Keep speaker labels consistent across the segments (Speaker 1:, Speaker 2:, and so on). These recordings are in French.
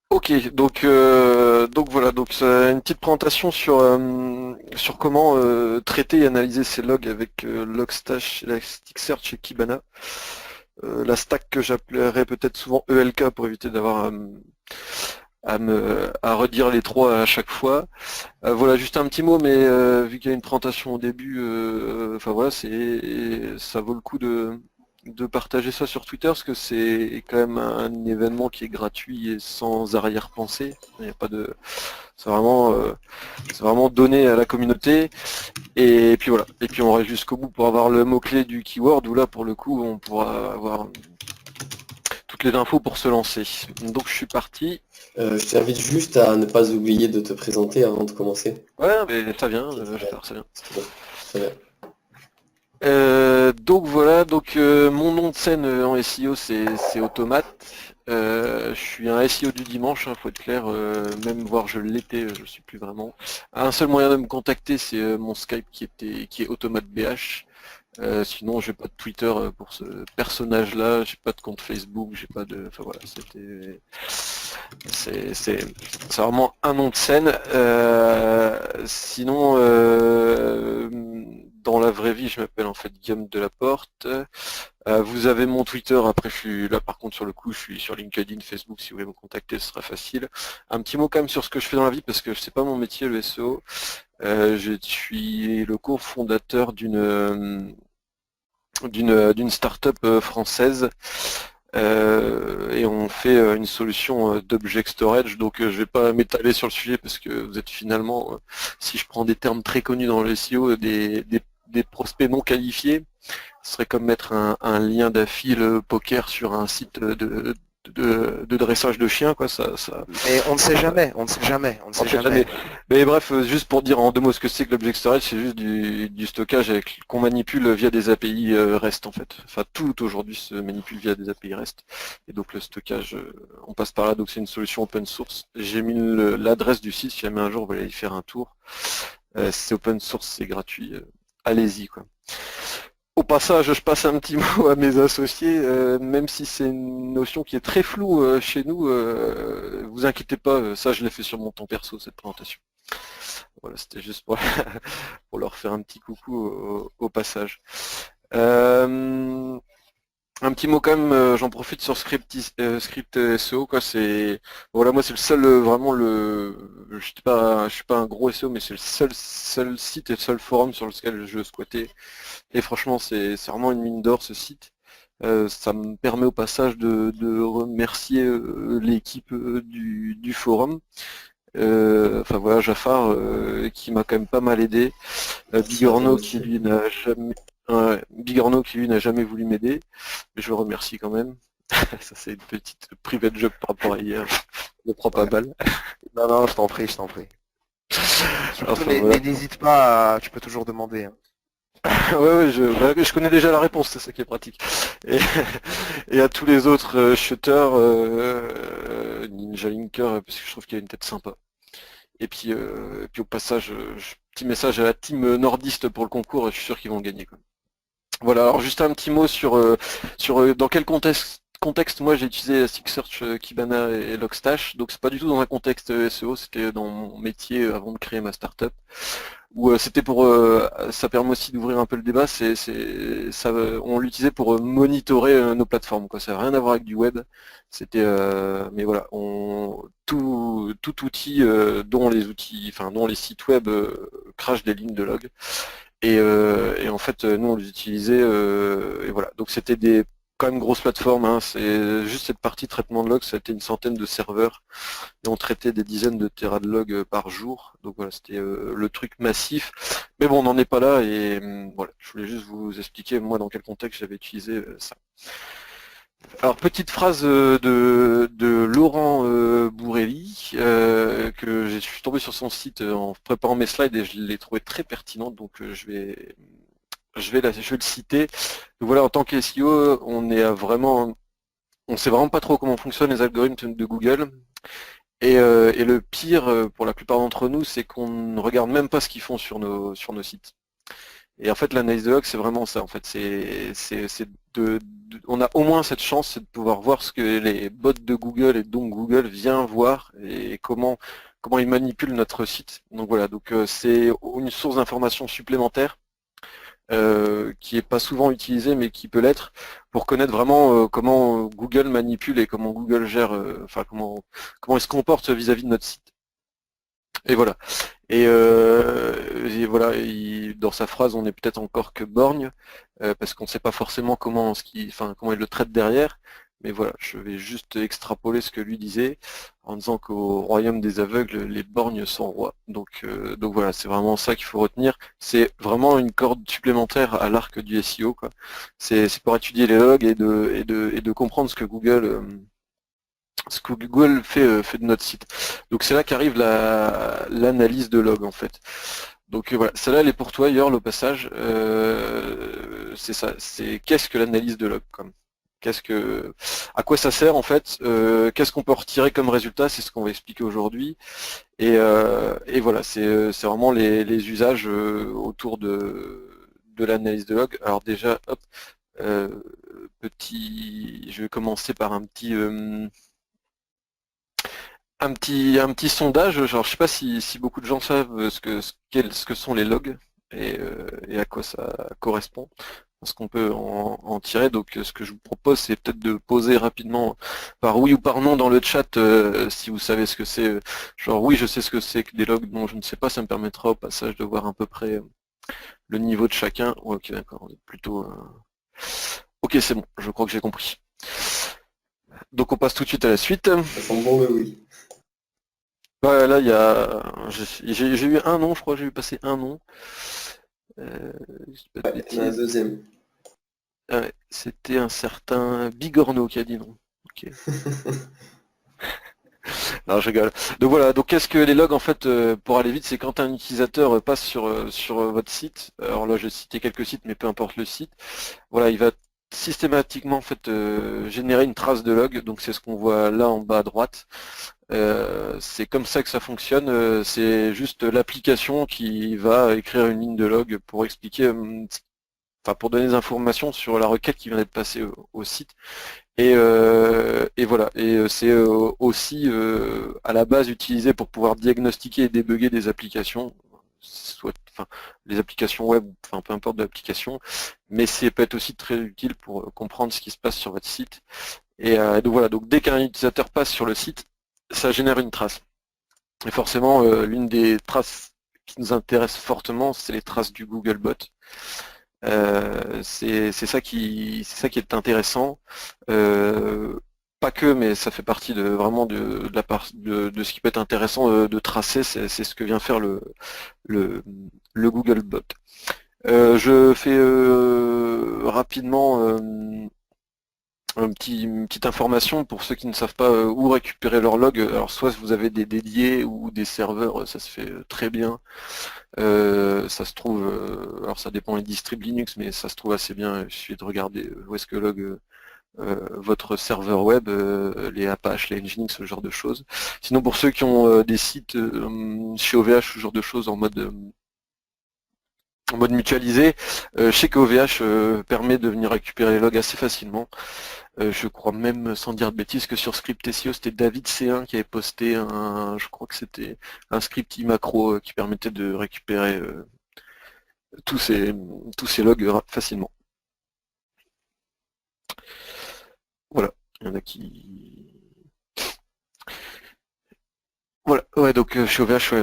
Speaker 1: Ok, donc voilà, donc c'est une petite présentation sur comment traiter et analyser ces logs avec Logstash, Elasticsearch et Kibana. La stack que j'appellerais peut-être souvent ELK pour éviter d'avoir à redire les trois à chaque fois. Voilà, juste un petit mot, mais vu qu'il y a une présentation au début, enfin voilà, ça vaut le coup de partager ça sur Twitter parce que c'est quand même un événement qui est gratuit et sans arrière-pensée. Il n'y a pas de, c'est vraiment donné à la communauté. Et puis voilà. Et puis on reste jusqu'au bout pour avoir le mot-clé du keyword où là pour le coup on pourra avoir toutes les infos pour se lancer. Donc je suis parti.
Speaker 2: Je t'invite juste à ne pas oublier de te présenter avant de commencer.
Speaker 1: Ouais, mais ça vient,
Speaker 2: Ok,
Speaker 1: je vais faire ça vient.
Speaker 2: c'est bon. Très bien.
Speaker 1: Donc voilà, mon nom de scène en SEO c'est Automate. Je suis un SEO du dimanche, faut être clair, même voire je l'étais, je le suis plus vraiment. Un seul moyen de me contacter c'est mon Skype qui est Automate BH. Sinon j'ai pas de Twitter pour ce personnage-là, j'ai pas de compte Facebook, j'ai pas de. Enfin voilà, c'est vraiment un nom de scène. Sinon, dans la vraie vie, je m'appelle en fait Guillaume Delaporte. Vous avez mon Twitter, après je suis là par contre sur le coup, je suis sur LinkedIn, Facebook, si vous voulez me contacter, ce sera facile. Un petit mot quand même sur ce que je fais dans la vie, parce que c'est pas mon métier le SEO. Je suis le cofondateur d'une start-up française et on fait une solution d'object storage. Donc je vais pas m'étaler sur le sujet parce que vous êtes finalement, si je prends des termes très connus dans le SEO, des prospects non qualifiés. Ce serait comme mettre un lien d'affil poker sur un site de dressage de chiens, quoi.
Speaker 3: Mais on ne sait jamais, on ne sait jamais, on ne
Speaker 1: On
Speaker 3: sait
Speaker 1: sait jamais.
Speaker 3: jamais.
Speaker 1: Mais bref, juste pour dire en deux mots ce que c'est que l'object storage, c'est juste du stockage qu'on manipule via des API REST en fait. Enfin tout aujourd'hui se manipule via des API REST. Et donc le stockage, on passe par là, donc c'est une solution open source. J'ai mis l'adresse du site, si jamais un jour vous voulez y faire un tour. C'est open source, c'est gratuit. Allez-y quoi. Au passage, je passe un petit mot à mes associés, même si c'est une notion qui est très floue chez nous, vous inquiétez pas, ça je l'ai fait sur mon temps perso, cette présentation. Voilà, c'était juste pour, pour leur faire un petit coucou au passage. Euh, un petit mot quand même, j'en profite sur Script SEO, quoi, voilà, moi c'est le seul, vraiment je suis pas un gros SEO, mais c'est le seul site et le seul forum sur lequel je squattais. Et franchement, c'est vraiment une mine d'or ce site. Ça me permet au passage de remercier l'équipe du forum. Enfin voilà, Jafar qui m'a quand même pas mal aidé.
Speaker 2: Merci à toi aussi.
Speaker 1: Bigorneau qui lui n'a jamais voulu m'aider, mais je le remercie quand même. Ça c'est une petite private job par rapport à hier. Je ne prends pas
Speaker 3: Ouais.
Speaker 1: mal.
Speaker 3: Non, non, je t'en prie, je t'en prie. Surtout,
Speaker 1: Enfin voilà.
Speaker 3: n'hésite pas, tu peux toujours demander, hein.
Speaker 1: Ouais, je connais déjà la réponse, c'est ça qui est pratique. Et, et à tous les autres shooters, Ninja Linker, parce que je trouve qu'il a une tête sympa. Et puis au passage, petit message à la team nordiste pour le concours, je suis sûr qu'ils vont gagner, quoi. Voilà, alors juste un petit mot sur dans quel contexte moi j'ai utilisé Elasticsearch, Kibana et Logstash. Donc c'est pas du tout dans un contexte SEO, c'était dans mon métier avant de créer ma startup. Où c'était pour ça permet aussi d'ouvrir un peu le débat, on l'utilisait pour monitorer nos plateformes, quoi. Ça n'a rien à voir avec du web. Mais voilà, tout outil dont les sites web crachent des lignes de log. Et en fait, nous on les utilisait et voilà. Donc c'était des quand même grosses plateformes, hein. C'est juste cette partie traitement de log, ça a été une centaine de serveurs et on traitait des dizaines de téras de logs par jour. Donc voilà, c'était le truc massif. Mais bon, on n'en est pas là et voilà, je voulais juste vous expliquer moi dans quel contexte j'avais utilisé ça. Alors petite phrase de Laurent Bourrelli que je suis tombé sur son site en préparant mes slides et je l'ai trouvé très pertinente, donc je vais le citer. Donc voilà, en tant que SEO, on sait vraiment pas trop comment fonctionnent les algorithmes de Google. Et le pire pour la plupart d'entre nous, c'est qu'on ne regarde même pas ce qu'ils font sur nos sites. Et en fait, l'analyse de log, c'est vraiment ça. En fait, c'est on a au moins cette chance, c'est de pouvoir voir ce que les bots de Google et donc Google vient voir et comment ils manipulent notre site. Donc voilà, donc c'est une source d'information supplémentaire qui est pas souvent utilisée mais qui peut l'être pour connaître vraiment comment Google manipule et comment Google gère, enfin comment il se comporte vis-à-vis de notre site. Et voilà. Et voilà, dans sa phrase, on est peut-être encore que borgne, parce qu'on ne sait pas forcément comment il le traite derrière. Mais voilà, je vais juste extrapoler ce que lui disait, en disant qu'au royaume des aveugles, les borgnes sont rois. Donc voilà, c'est vraiment ça qu'il faut retenir. C'est vraiment une corde supplémentaire à l'arc du SEO, quoi. C'est pour étudier les logs et de comprendre ce que Google fait de notre site. Donc c'est là qu'arrive l'analyse de log en fait. Donc voilà, celle-là elle est pour toi Yorl au passage. C'est ça, c'est qu'est-ce que l'analyse de log comme à quoi ça sert en fait, qu'est-ce qu'on peut retirer comme résultat, c'est ce qu'on va expliquer aujourd'hui. Et voilà, c'est vraiment les usages autour de l'analyse de log. Alors déjà, hop, je vais commencer par un petit sondage, genre je sais pas si beaucoup de gens savent ce que sont les logs et à quoi ça correspond, ce qu'on peut en tirer. Donc ce que je vous propose c'est peut-être de poser rapidement par oui ou par non dans le chat si vous savez ce que c'est. Genre oui je sais ce que c'est que des logs, non je ne sais pas, ça me permettra au passage de voir à peu près le niveau de chacun. Ouais, ok d'accord, on est plutôt... Ok c'est bon, je crois que j'ai compris. Donc on passe tout de suite à la suite.
Speaker 2: Ça sent bon le oui.
Speaker 1: Ouais, là, il y a... J'ai eu un nom, je crois que j'ai eu passer un nom. Je dis pas de
Speaker 2: Ouais, il y en a un
Speaker 1: bêtises.
Speaker 2: deuxième.
Speaker 1: Ah ouais, c'était un certain Bigorneau qui a dit non. Ok. Non, je rigole. Donc voilà, donc qu'est-ce que les logs en fait, pour aller vite, c'est quand un utilisateur passe sur votre site. Alors là, j'ai cité quelques sites, mais peu importe le site. Voilà, il va systématiquement en fait générer une trace de log. Donc c'est ce qu'on voit là en bas à droite. C'est comme ça que ça fonctionne, c'est juste l'application qui va écrire une ligne de log pour expliquer, enfin pour donner des informations sur la requête qui vient d'être passée au site. Et voilà, et c'est aussi à la base utilisé pour pouvoir diagnostiquer et débugger des applications, enfin les applications web, enfin peu importe de l'application, mais c'est peut être aussi très utile pour comprendre ce qui se passe sur votre site. Donc voilà, donc dès qu'un utilisateur passe sur le site, ça génère une trace. Et forcément, l'une des traces qui nous intéresse fortement, c'est les traces du Googlebot. C'est ça qui est intéressant. Pas que, mais ça fait partie vraiment de la part de ce qui peut être intéressant de tracer. C'est ce que vient faire le, le Googlebot. Je fais rapidement une petite information pour ceux qui ne savent pas où récupérer leur log. Alors soit vous avez des dédiés ou des serveurs, ça se fait très bien. Ça se trouve, alors ça dépend des distribs Linux, mais ça se trouve assez bien. Il suffit de regarder où est-ce que log votre serveur web, les Apache, les Nginx, ce genre de choses. Sinon pour ceux qui ont des sites chez OVH, ce genre de choses en mode mutualisé, je sais que OVH permet de venir récupérer les logs assez facilement. Je crois même, sans dire de bêtises, que sur Script SEO, c'était David C1 qui avait posté je crois que c'était un script iMacro qui permettait de récupérer tous ces logs facilement. Voilà, il y en a qui... Voilà, ouais, donc chez OVH,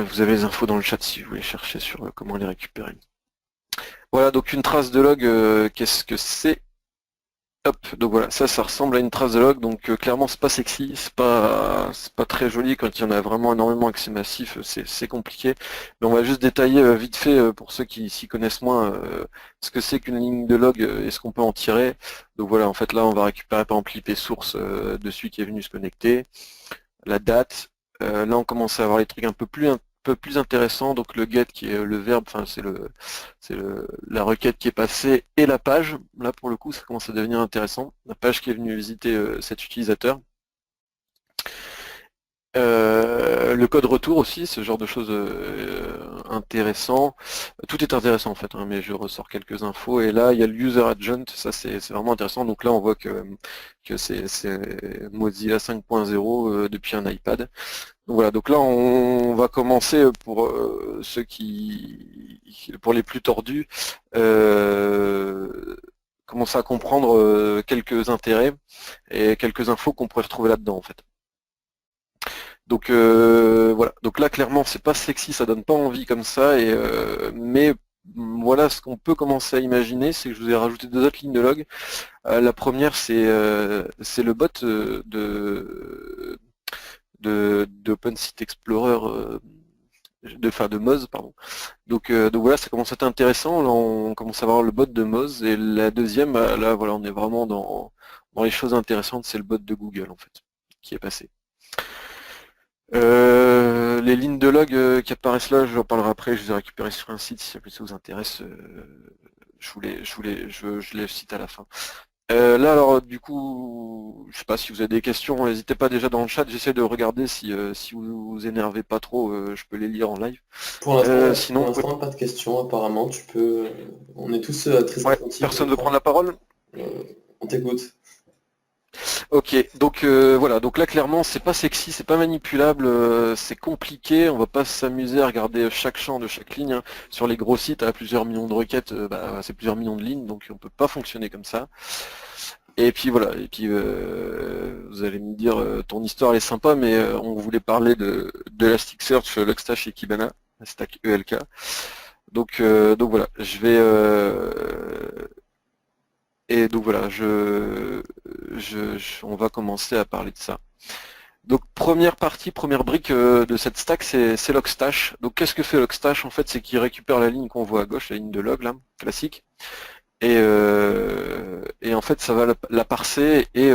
Speaker 1: vous avez les infos dans le chat si vous voulez chercher sur comment les récupérer. Voilà, donc une trace de log, qu'est-ce que c'est? Hop, donc voilà, ça ressemble à une trace de log, donc clairement c'est pas sexy, c'est pas très joli quand il y en a vraiment énormément et que c'est massif, c'est compliqué. Mais on va juste détailler vite fait pour ceux qui s'y connaissent moins ce que c'est qu'une ligne de log et ce qu'on peut en tirer. Donc voilà, en fait là on va récupérer par exemple l'IP source de celui qui est venu se connecter, la date. Là on commence à avoir les trucs un peu plus intéressants, donc le get qui est le verbe, enfin la requête qui est passée et la page. Là pour le coup ça commence à devenir intéressant. La page qui est venue visiter cet utilisateur. Le code retour aussi, ce genre de choses intéressant. Tout est intéressant en fait, hein, mais je ressors quelques infos. Et là, il y a le User Agent, ça c'est vraiment intéressant. Donc là, on voit que c'est Mozilla 5.0 depuis un iPad. Donc voilà, donc là on va commencer pour ceux pour les plus tordus, commencer à comprendre quelques intérêts et quelques infos qu'on pourrait retrouver là-dedans en fait. Donc voilà, donc là clairement c'est pas sexy, ça donne pas envie comme ça, mais voilà ce qu'on peut commencer à imaginer, c'est que je vous ai rajouté deux autres lignes de log. La première c'est le bot d'OpenSite Explorer, de Moz, pardon. Donc voilà, ça commence à être intéressant. Là, on commence à voir le bot de Moz. Et la deuxième, là, voilà, on est vraiment dans les choses intéressantes, c'est le bot de Google, en fait, qui est passé. Les lignes de log qui apparaissent là, j'en parlerai après, je les ai récupérées sur un site, si ça vous intéresse, je les cite à la fin. Là alors du coup, je sais pas si vous avez des questions, n'hésitez pas déjà dans le chat, j'essaie de regarder si vous vous énervez pas trop, je peux les lire en live.
Speaker 2: Pour l'instant,
Speaker 1: Sinon,
Speaker 2: pas de questions apparemment, tu peux... On est tous très
Speaker 1: ouais,
Speaker 2: attentifs.
Speaker 1: personne ne veut prendre la parole?
Speaker 2: On t'écoute.
Speaker 1: Ok, donc voilà, donc là clairement c'est pas sexy, c'est pas manipulable, c'est compliqué, on va pas s'amuser à regarder chaque champ de chaque ligne, hein. Sur les gros sites à plusieurs millions de requêtes, c'est plusieurs millions de lignes, donc on peut pas fonctionner comme ça. Et puis voilà, et puis vous allez me dire ton histoire elle est sympa, mais on voulait parler de Elasticsearch, Logstash et Kibana, stack ELK. Donc voilà, je vais et donc voilà, on va commencer à parler de ça. Donc première partie, première brique de cette stack, c'est Logstash. Donc qu'est-ce que fait Logstash? En fait, c'est qu'il récupère la ligne qu'on voit à gauche, la ligne de log là, classique, et en fait ça va la parser et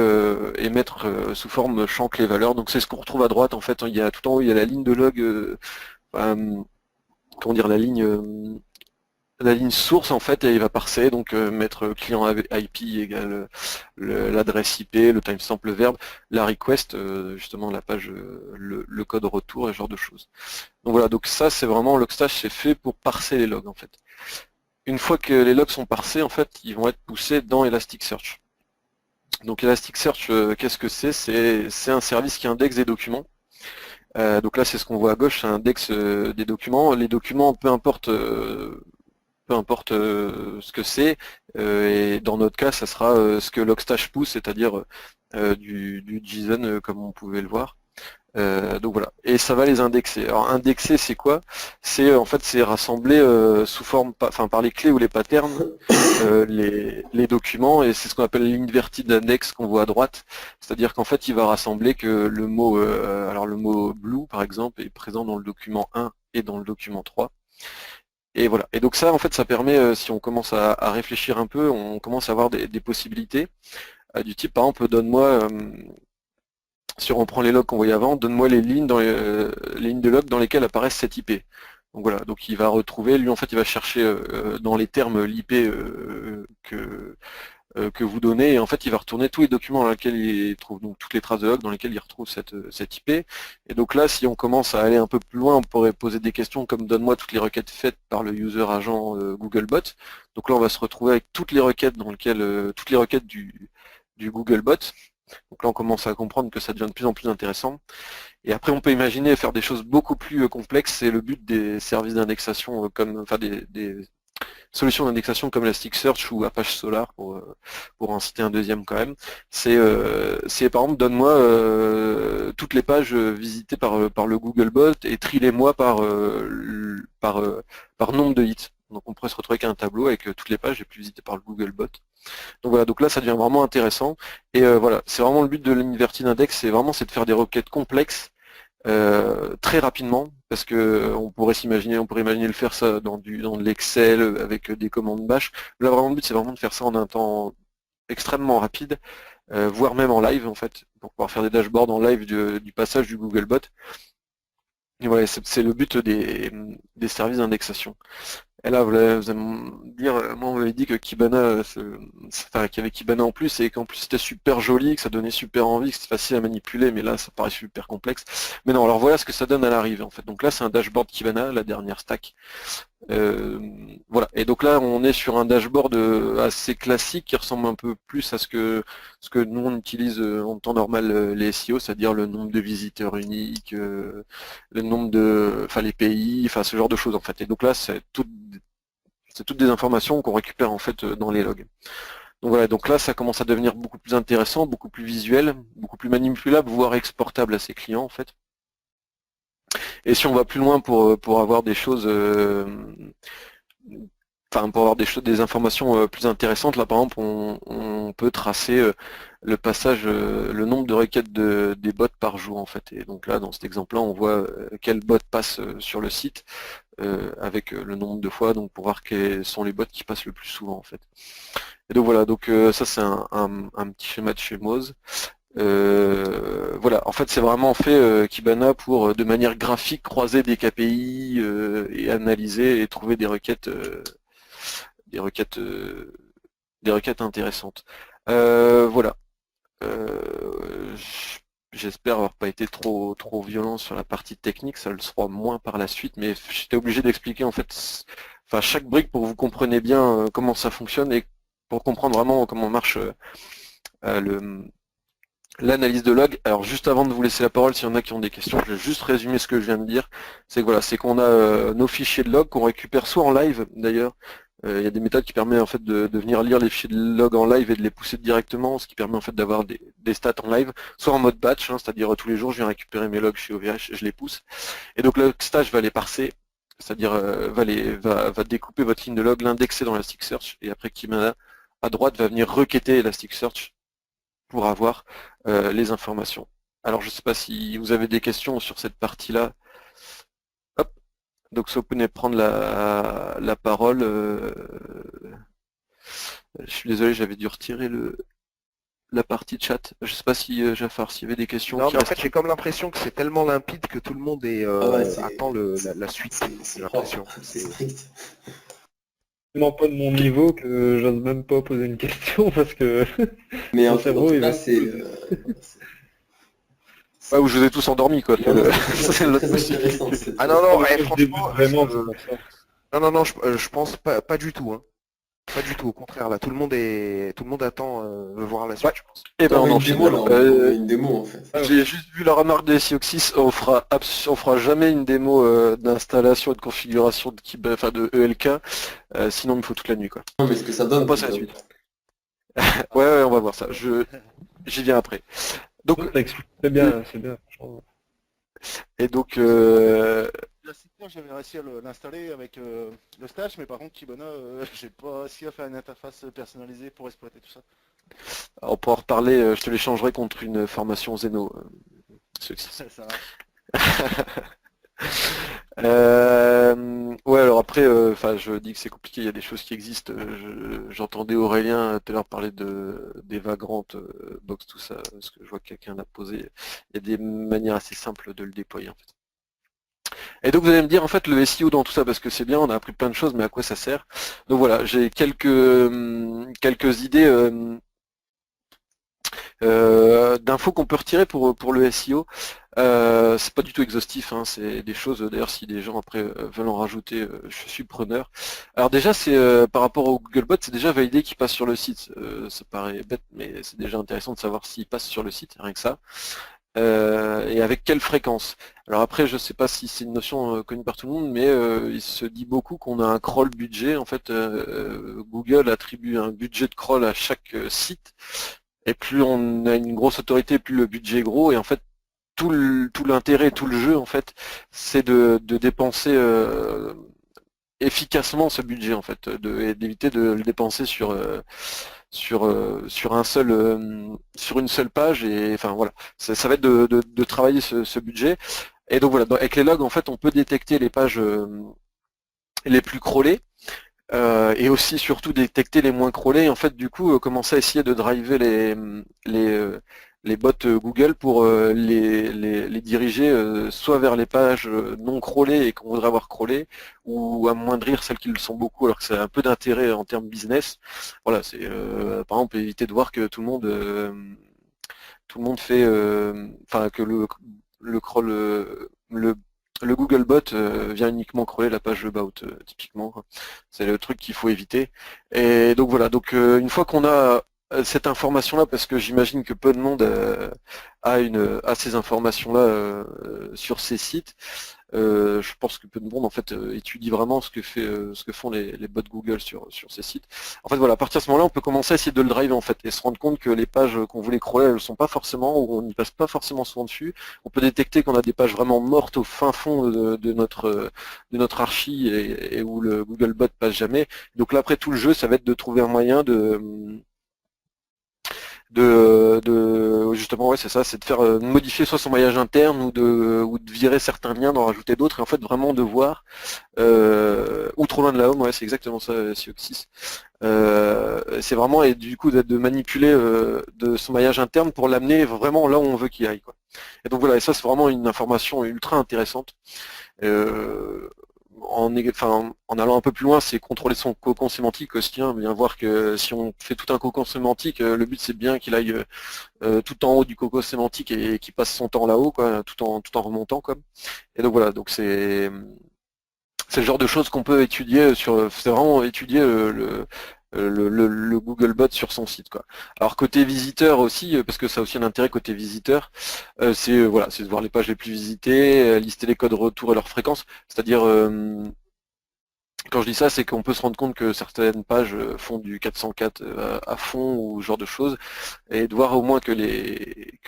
Speaker 1: mettre sous forme champ clé valeur. Donc c'est ce qu'on retrouve à droite. En fait, il y a tout en haut, il y a la ligne de log, comment dire, la ligne source en fait, et il va parser, donc mettre client IP égale l'adresse IP, le timestamp, le verbe, la request, justement la page, le code retour et ce genre de choses. Donc voilà, donc ça c'est vraiment Logstash, c'est fait pour parser les logs en fait. Une fois que les logs sont parsés, en fait, ils vont être poussés dans Elasticsearch. Donc Elasticsearch, qu'est-ce que c'est? C'est un service qui indexe des documents. Donc là c'est ce qu'on voit à gauche, c'est un index des documents. Les documents, peu importe ce que c'est, et dans notre cas, ça sera ce que Logstash pousse, c'est-à-dire du JSON comme on pouvait le voir. Donc voilà, et ça va les indexer. Alors indexer, c'est quoi? C'est en fait c'est rassembler sous forme, par les clés ou les patterns les documents, et c'est ce qu'on appelle l'inverted index qu'on voit à droite. C'est-à-dire qu'en fait il va rassembler que le mot, alors le mot blue par exemple est présent dans le document 1 et dans le document 3. Et voilà. Et donc ça, en fait, ça permet, si on commence à réfléchir un peu, on commence à avoir des possibilités du type, par exemple, donne-moi, si on prend les logs qu'on voyait avant, donne-moi les lignes les lignes de log dans lesquelles apparaissent cette IP. Donc voilà, donc il va retrouver, lui en fait, il va chercher dans les termes l'IP que vous donnez, et en fait il va retourner tous les documents dans lesquels il trouve, donc toutes les traces de log dans lesquelles il retrouve cette IP. Et donc là, si on commence à aller un peu plus loin, on pourrait poser des questions comme donne-moi toutes les requêtes faites par le user agent Googlebot. Donc là on va se retrouver avec toutes les requêtes dans lesquelles toutes les requêtes du Googlebot. Donc là on commence à comprendre que ça devient de plus en plus intéressant. Et après on peut imaginer faire des choses beaucoup plus complexes, c'est le but des services d'indexation des solutions d'indexation comme Elasticsearch ou Apache Solar, pour en citer un deuxième quand même. C'est par exemple, donne-moi toutes les pages visitées par le Googlebot et trie-les-moi par nombre de hits. Donc on pourrait se retrouver avec un tableau avec toutes les pages les plus visitées par le Googlebot. Donc voilà, donc là ça devient vraiment intéressant. Et voilà, c'est vraiment le but de l'inverted index, c'est de faire des requêtes complexes très rapidement, parce que on pourrait imaginer le faire ça dans de l'Excel avec des commandes bash. Là vraiment le but c'est vraiment de faire ça en un temps extrêmement rapide, voire même en live en fait, pour pouvoir faire des dashboards en live du passage du Googlebot. Et voilà, c'est le but des services d'indexation. Et là, vous allez me dire, moi on m'avait dit que Kibana, enfin, qu'il y avait Kibana en plus, et qu'en plus c'était super joli, que ça donnait super envie, que c'était facile à manipuler, mais là ça paraît super complexe. Mais non, alors voilà ce que ça donne à l'arrivée en fait. Donc là c'est un dashboard Kibana, la dernière stack. Euh, voilà. Et donc là, on est sur un dashboard assez classique qui ressemble un peu plus à ce que nous on utilise en temps normal les SEO, c'est-à-dire le nombre de visiteurs uniques, le nombre enfin les pays, enfin ce genre de choses en fait. Et donc là, c'est toutes des informations qu'on récupère en fait dans les logs. Donc voilà, donc là ça commence à devenir beaucoup plus intéressant, beaucoup plus visuel, beaucoup plus manipulable, voire exportable à ses clients en fait. Et si on va plus loin pour avoir des choses enfin pour avoir des informations plus intéressantes, là par exemple on peut tracer le passage, le nombre de requêtes des bots par jour en fait. Et donc là dans cet exemple-là on voit quel bot passe sur le site avec le nombre de fois, donc pour voir quels sont les bots qui passent le plus souvent en fait. Et donc voilà, donc ça c'est un petit schéma de chez Moz. Voilà, en fait c'est vraiment fait Kibana pour de manière graphique croiser des KPI et analyser et trouver des requêtes, euh, des requêtes intéressantes. Voilà. J'espère avoir pas été trop violent sur la partie technique, ça le sera moins par la suite, mais j'étais obligé d'expliquer en fait, enfin chaque brique pour que vous compreniez bien comment ça fonctionne et pour comprendre vraiment comment marche l'analyse de log. Alors juste avant de vous laisser la parole, s'il y en a qui ont des questions, je vais juste résumer ce que je viens de dire. C'est que voilà, c'est qu'on a nos fichiers de log qu'on récupère soit en live d'ailleurs. Il y a des méthodes qui permettent en fait de venir lire les fichiers de log en live et de les pousser directement, ce qui permet en fait d'avoir des stats en live, soit en mode batch, hein, c'est-à-dire tous les jours je viens récupérer mes logs chez OVH et je les pousse. Et donc le stage va les parser, c'est-à-dire va découper votre ligne de log, l'indexer dans Elasticsearch, et après Kibana à droite va venir requêter Elasticsearch pour avoir les informations. Alors je ne sais pas si vous avez des questions sur cette partie-là. Hop, donc si vous pouvez prendre la parole. Je suis désolé, j'avais dû retirer la partie chat. Je ne sais pas si Jafar, s'il y avait des questions
Speaker 3: Non,
Speaker 1: qui
Speaker 3: mais en fait,
Speaker 1: restent.
Speaker 3: j'ai comme l'impression que c'est tellement limpide que tout le monde
Speaker 2: Ah ouais,
Speaker 3: attend la suite. J'ai
Speaker 2: c'est
Speaker 3: l'impression.
Speaker 2: propre, c'est strict.
Speaker 4: Tellement pas de mon niveau que j'ose même pas poser une question parce que
Speaker 2: Mais
Speaker 4: mon
Speaker 2: en
Speaker 4: cerveau
Speaker 2: tout
Speaker 4: il va
Speaker 2: cas,
Speaker 1: Ouais, où je vous ai tous endormis, quoi.
Speaker 2: non, non,
Speaker 1: C'est
Speaker 2: c'est
Speaker 1: l'autre
Speaker 2: très
Speaker 1: possible.
Speaker 2: intéressant.
Speaker 3: Ah non, non,
Speaker 4: je débute
Speaker 3: franchement,
Speaker 4: vraiment, c'est pour ça.
Speaker 3: non, je pense pas du tout. Hein. Pas du tout, au contraire, là, tout le monde attend de voir la suite,
Speaker 1: Ouais.
Speaker 3: je pense.
Speaker 1: Et ben
Speaker 2: On
Speaker 1: on
Speaker 2: veut une
Speaker 1: enchaîne
Speaker 2: démo là,
Speaker 1: alors.
Speaker 2: on veut une démo en fait.
Speaker 1: J'ai juste vu la remarque de SEOxys, on fera jamais une démo d'installation et de configuration enfin de ELK, sinon il me faut toute la nuit, quoi.
Speaker 2: Non, mais ce que ça
Speaker 1: On
Speaker 2: donne,
Speaker 1: passe à la suite. Ouais, on va voir ça. J'y viens après. Donc,
Speaker 4: Donc t'expliques, c'est bien, franchement.
Speaker 1: et donc,
Speaker 5: Elasticsearch, j'avais réussi à l'installer avec le stage, mais par contre Kibana, j'ai pas réussi à faire une interface personnalisée pour exploiter tout ça.
Speaker 1: on pourra en reparler, je te l'échangerai contre une formation Zeno. SEOxys.
Speaker 5: Ça marche.
Speaker 1: Ouais, alors après, enfin, je dis que c'est compliqué, il y a des choses qui existent. J'entendais Aurélien tout à l'heure parler des Vagrant box, tout ça, parce que je vois que quelqu'un l'a posé. Il y a des manières assez simples de le déployer, en fait. Et donc vous allez me dire, en fait, le SEO dans tout ça, parce que c'est bien, on a appris plein de choses, mais à quoi ça sert? Donc voilà, j'ai quelques idées d'infos qu'on peut retirer pour le SEO. C'est pas du tout exhaustif, hein, c'est des choses, d'ailleurs si des gens après veulent en rajouter, je suis preneur. Alors déjà c'est par rapport au Googlebot, c'est déjà validé qu'il passe sur le site. Ça paraît bête, mais c'est déjà intéressant de savoir s'il passe sur le site, rien que ça. Et avec quelle fréquence. Alors après je sais pas si c'est une notion connue par tout le monde, mais il se dit beaucoup qu'on a un crawl budget. En fait Google attribue un budget de crawl à chaque site. Et plus on a une grosse autorité, plus le budget est gros. Et en fait, tout l'intérêt, tout le jeu, en fait, c'est de dépenser efficacement ce budget, en fait, et d'éviter de le dépenser sur sur une seule page. Et enfin voilà, ça va être de travailler ce budget. Et donc voilà, avec les logs, en fait, on peut détecter les pages les plus crawlées. Et aussi surtout détecter les moins crawlés et en fait du coup commencer à essayer de driver les bots Google pour les diriger soit vers les pages non crawlées et qu'on voudrait avoir crawlées, ou amoindrir celles qui le sont beaucoup alors que ça a un peu d'intérêt en termes business. Voilà, c'est par exemple éviter de voir que tout le monde fait, enfin que le crawl, le Googlebot vient uniquement crawler la page about, typiquement. C'est le truc qu'il faut éviter. Et donc voilà, donc une fois qu'on a cette information-là, parce que j'imagine que peu de monde a ces informations-là sur ces sites, je pense que peu de monde en fait étudie vraiment ce que font les bots Google sur ces sites. En fait voilà, à partir de ce moment-là, on peut commencer à essayer de le driver en fait et se rendre compte que les pages qu'on voulait crawler, elles sont pas forcément, ou on n'y passe pas forcément souvent dessus. On peut détecter qu'on a des pages vraiment mortes au fin fond de notre archi et où le Googlebot passe jamais. Donc là après tout le jeu, ça va être de trouver un moyen justement ouais c'est ça, c'est de faire modifier soit son maillage interne ou de virer certains liens, d'en rajouter d'autres et en fait vraiment de voir ou trop loin de la home, ouais c'est exactement ça Sioxys. C'est vraiment et du coup de manipuler de son maillage interne pour l'amener vraiment là où on veut qu'il aille quoi. Et donc voilà, et ça c'est vraiment une information ultra intéressante. En allant un peu plus loin, c'est contrôler son cocon sémantique aussi, hein, bien voir que si on fait tout un cocon sémantique, le but c'est bien qu'il aille tout en haut du cocon sémantique et qu'il passe son temps là-haut, quoi, tout en remontant, quoi. Et donc voilà, donc c'est le genre de choses qu'on peut étudier c'est vraiment étudier le Googlebot sur son site, quoi. Alors côté visiteur aussi, parce que ça a aussi un intérêt côté visiteur, voilà, c'est de voir les pages les plus visitées, lister les codes retour et leur fréquence, c'est-à-dire quand je dis ça, c'est qu'on peut se rendre compte que certaines pages font du 404 à fond ou ce genre de choses, et de voir au moins que les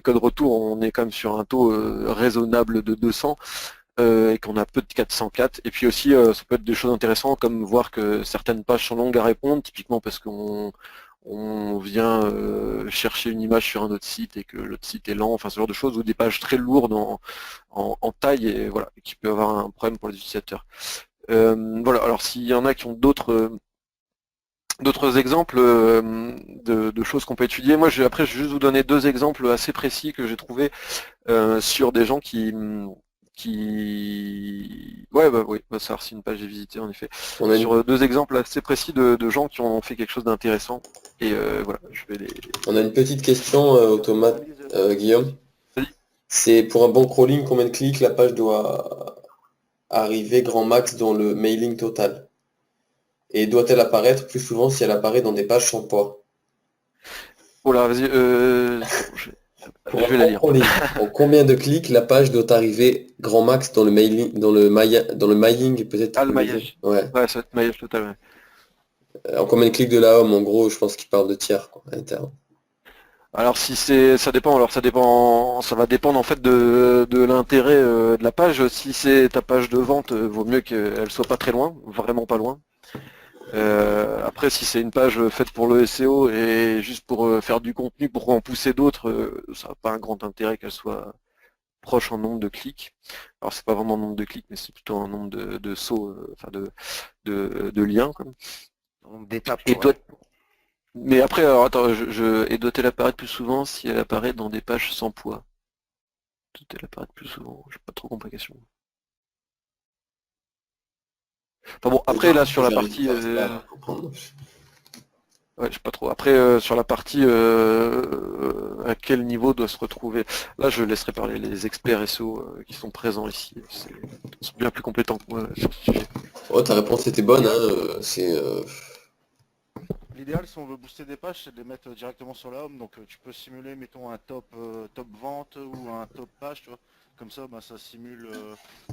Speaker 1: codes retour, on est quand même sur un taux raisonnable de 200, et qu'on a peu de 404. Et puis aussi, ça peut être des choses intéressantes comme voir que certaines pages sont longues à répondre, typiquement parce qu'on vient chercher une image sur un autre site et que l'autre site est lent, enfin ce genre de choses, ou des pages très lourdes en taille et voilà, qui peut avoir un problème pour les utilisateurs. Voilà, alors s'il y en a qui ont d'autres exemples de choses qu'on peut étudier, moi après je vais juste vous donner deux exemples assez précis que j'ai trouvé sur des gens ouais bah oui, bah, ça c'est une page j'ai visité en effet,
Speaker 2: On a une,
Speaker 1: sur deux exemples assez précis de gens qui ont fait quelque chose d'intéressant et voilà, je vais les...
Speaker 2: on a une petite question automate, Guillaume.
Speaker 1: Vas-y.
Speaker 2: C'est pour un bon crawling, combien de clics la page doit arriver grand max dans le mailing total? Et doit-elle apparaître plus souvent si elle apparaît dans des pages sans poids?
Speaker 1: Oh là, vas-y,
Speaker 2: Pour
Speaker 1: je
Speaker 2: un
Speaker 1: vais la
Speaker 2: bon
Speaker 1: lire.
Speaker 2: crawling, en combien de clics la page doit arriver grand max dans le mailing, dans le mailing peut-être
Speaker 1: Ah, le
Speaker 2: que le dire.
Speaker 1: maillage.
Speaker 2: Ouais.
Speaker 1: Ouais, ça va être maillage total, ouais.
Speaker 2: En combien de clics de la home, en gros, je pense qu'il parle de tiers, quoi, interne.
Speaker 1: Alors si ça dépend, ça va dépendre en fait de l'intérêt de la page. Si c'est ta page de vente, vaut mieux qu'elle soit pas très loin, vraiment pas loin. Après si c'est une page faite pour le SEO et juste pour faire du contenu, pour en pousser d'autres, ça n'a pas un grand intérêt qu'elle soit proche en nombre de clics. Alors c'est pas vraiment un nombre de clics, mais c'est plutôt un nombre de sauts, enfin de liens, quoi.
Speaker 3: Donc, d'étapes,
Speaker 1: Et
Speaker 3: quoi.
Speaker 1: toi, mais après, alors attends, et doit-elle apparaître plus souvent si elle apparaît dans des pages sans poids? Doit-elle apparaître plus souvent? J'ai pas trop compris la question. Enfin bon, après là sur la partie,
Speaker 2: Pas à comprendre.
Speaker 1: ouais, je sais pas trop. Après sur la partie, à quel niveau doit se retrouver? Là, je laisserai parler les experts SEO qui sont présents ici. Ils sont bien plus compétents que moi sur ce sujet.
Speaker 2: Oh, ta réponse était bonne, hein,
Speaker 5: L'idéal, si on veut booster des pages, c'est de les mettre directement sur la home. Donc tu peux simuler, mettons, un top vente ou un top page, tu vois. Comme ça, bah, ça simule,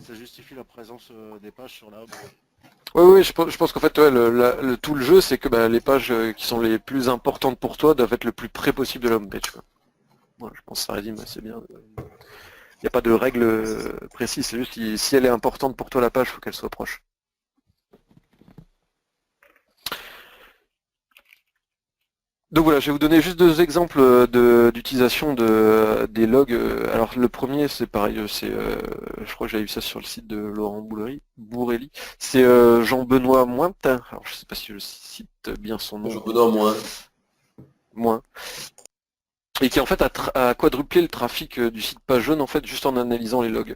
Speaker 5: ça justifie la présence des pages sur la home.
Speaker 1: Oui, oui, je pense qu'en fait, ouais, tout le jeu, c'est que bah, les pages qui sont les plus importantes pour toi doivent être le plus près possible de la home page, quoi. Voilà, je pense que ça résume assez bien. Il n'y a pas de règle précise, c'est juste si elle est importante pour toi la page, il faut qu'elle soit proche. Donc voilà, je vais vous donner juste deux exemples d'utilisation des logs. Alors le premier, c'est pareil, je crois que j'avais vu ça sur le site de Laurent Bourrelli. C'est Jean-Benoît Mointe. Alors je sais pas si je cite bien son nom.
Speaker 2: Jean-Benoît moins.
Speaker 1: Moins. et qui en fait a quadruplé le trafic du site page jaune en fait juste en analysant les logs.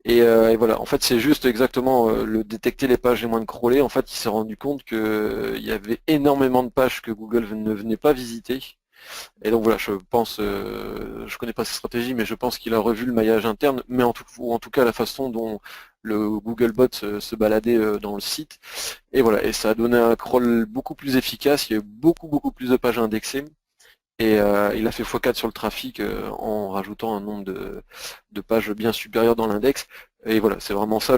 Speaker 1: Et voilà, en fait c'est juste exactement le détecter les pages les moins crawlées. En fait il s'est rendu compte qu'il y avait énormément de pages que Google ne venait pas visiter. Et donc voilà, je pense, je connais pas sa stratégie, mais je pense qu'il a revu le maillage interne, mais ou en tout cas la façon dont le Googlebot se baladait dans le site. Et voilà, et ça a donné un crawl beaucoup plus efficace, il y a eu beaucoup plus de pages indexées. Et il a fait x4 sur le trafic en rajoutant un nombre de pages bien supérieur dans l'index. Et voilà, c'est vraiment ça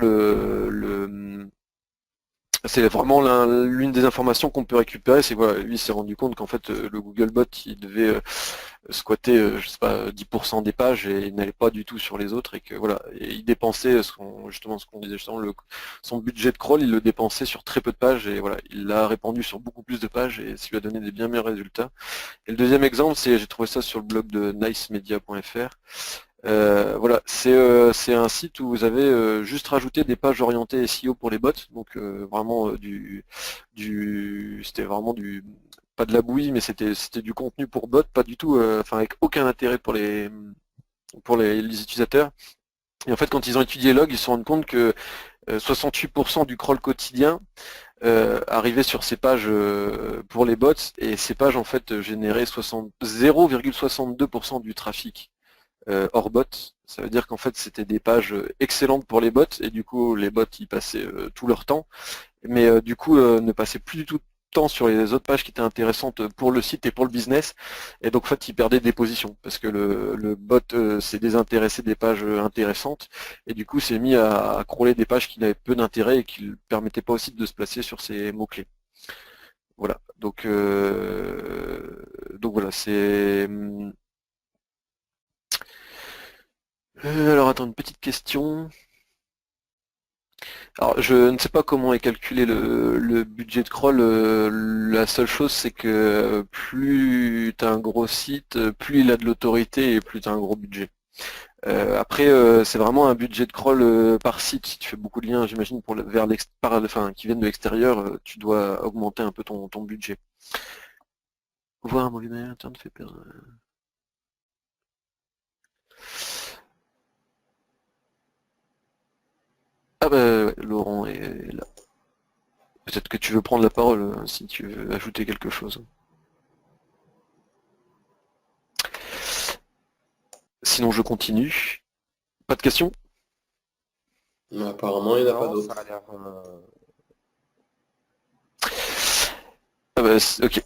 Speaker 1: c'est vraiment l'une des informations qu'on peut récupérer, c'est voilà, lui il s'est rendu compte qu'en fait le Googlebot il devait squatter je sais pas 10% des pages et il n'allait pas du tout sur les autres et que voilà, et il dépensait justement ce qu'on disait justement, son budget de crawl, il le dépensait sur très peu de pages et voilà, il l'a répandu sur beaucoup plus de pages et ça lui a donné des bien meilleurs résultats. Et le deuxième exemple, j'ai trouvé ça sur le blog de nicemedia.fr. Voilà, c'est un site où vous avez juste rajouté des pages orientées SEO pour les bots, donc vraiment c'était vraiment pas de la bouillie, mais c'était du contenu pour bots, pas du tout, enfin avec aucun intérêt pour les utilisateurs. Et en fait, quand ils ont étudié log, ils se sont rendus compte que 68% du crawl quotidien arrivait sur ces pages pour les bots, et ces pages en fait généraient 0,62% du trafic hors bot. Ça veut dire qu'en fait c'était des pages excellentes pour les bots, et du coup les bots y passaient tout leur temps, mais du coup ne passaient plus du tout de temps sur les autres pages qui étaient intéressantes pour le site et pour le business, et donc en fait ils perdaient des positions, parce que le bot s'est désintéressé des pages intéressantes, et du coup s'est mis à crawler des pages qui n'avaient peu d'intérêt et qui ne permettaient pas aussi de se placer sur ces mots-clés. Voilà, donc voilà, c'est... alors attends, une petite question. Alors je ne sais pas comment est calculé le budget de crawl, la seule chose c'est que plus tu as un gros site, plus il a de l'autorité et plus tu as un gros budget. Après c'est vraiment un budget de crawl par site, si tu fais beaucoup de liens j'imagine enfin, qui viennent de l'extérieur, tu dois augmenter un peu ton budget. Voir un mauvais maillage interne fait perdre. Ah bah ouais, Laurent est là. Peut-être que tu veux prendre la parole si tu veux ajouter quelque chose. Sinon je continue. Pas de questions?
Speaker 2: Mais apparemment, il n'y en a pas
Speaker 3: Non,
Speaker 2: d'autres.
Speaker 3: ça a l'air...
Speaker 1: Ah bah, ok.